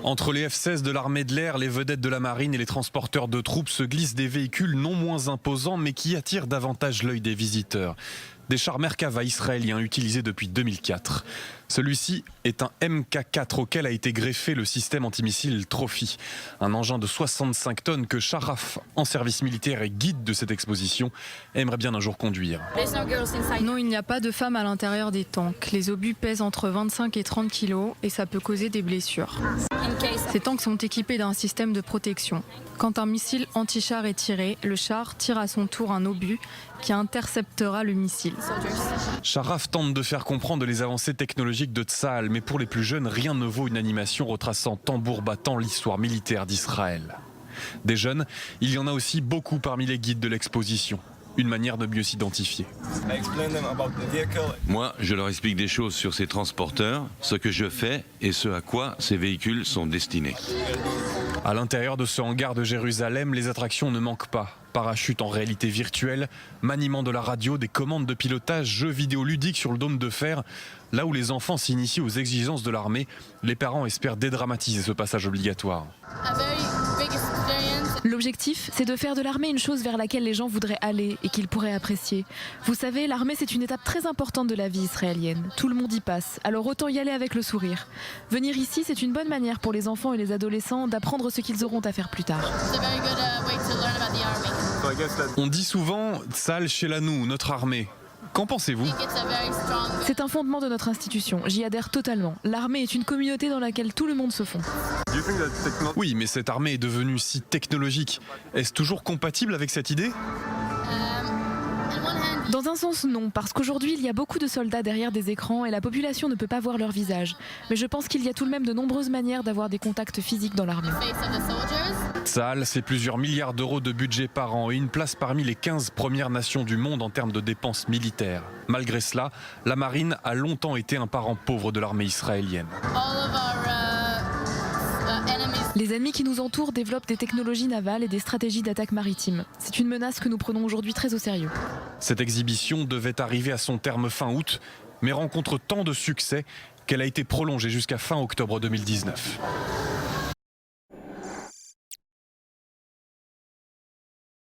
Entre les F-16 de l'armée de l'air, les vedettes de la marine et les transporteurs de troupes se glissent des véhicules non moins imposants mais qui attirent davantage l'œil des visiteurs. Des chars Merkava israéliens utilisés depuis 2004. Celui-ci est un MK4 auquel a été greffé le système antimissile Trophy. Un engin de 65 tonnes que Sharaf, en service militaire et guide de cette exposition, aimerait bien un jour conduire. Non, il n'y a pas de femmes à l'intérieur des tanks. Les obus pèsent entre 25 et 30 kilos et ça peut causer des blessures. Ces tanks sont équipés d'un système de protection. Quand un missile anti-char est tiré, le char tire à son tour un obus qui interceptera le missile. Sharaf tente de faire comprendre les avancées technologiques de Tsahal, mais pour les plus jeunes, rien ne vaut une animation retraçant tambour battant l'histoire militaire d'Israël. Des jeunes, il y en a aussi beaucoup parmi les guides de l'exposition. Une manière de mieux s'identifier. Moi, je leur explique des choses sur ces transporteurs, ce que je fais et ce à quoi ces véhicules sont destinés. À l'intérieur de ce hangar de Jérusalem, les attractions ne manquent pas. Parachute en réalité virtuelle, maniement de la radio, des commandes de pilotage, jeux vidéo ludiques sur le dôme de fer. Là où les enfants s'initient aux exigences de l'armée, les parents espèrent dédramatiser ce passage obligatoire. L'objectif, c'est de faire de l'armée une chose vers laquelle les gens voudraient aller et qu'ils pourraient apprécier. Vous savez, l'armée, c'est une étape très importante de la vie israélienne. Tout le monde y passe, alors autant y aller avec le sourire. Venir ici, c'est une bonne manière pour les enfants et les adolescents d'apprendre ce qu'ils auront à faire plus tard. On dit souvent « Tsahal Shelanu, notre armée ». Qu'en pensez-vous ? C'est un fondement de notre institution, j'y adhère totalement. L'armée est une communauté dans laquelle tout le monde se fond. Oui, mais cette armée est devenue si technologique. Est-ce toujours compatible avec cette idée ? Dans un sens, non, parce qu'aujourd'hui, il y a beaucoup de soldats derrière des écrans et la population ne peut pas voir leur visage. Mais je pense qu'il y a tout de même de nombreuses manières d'avoir des contacts physiques dans l'armée. Tsahal, c'est plusieurs milliards d'euros de budget par an et une place parmi les 15 premières nations du monde en termes de dépenses militaires. Malgré cela, la marine a longtemps été un parent pauvre de l'armée israélienne. Les ennemis qui nous entourent développent des technologies navales et des stratégies d'attaque maritime. C'est une menace que nous prenons aujourd'hui très au sérieux. Cette exhibition devait arriver à son terme fin août, mais rencontre tant de succès qu'elle a été prolongée jusqu'à fin octobre 2019.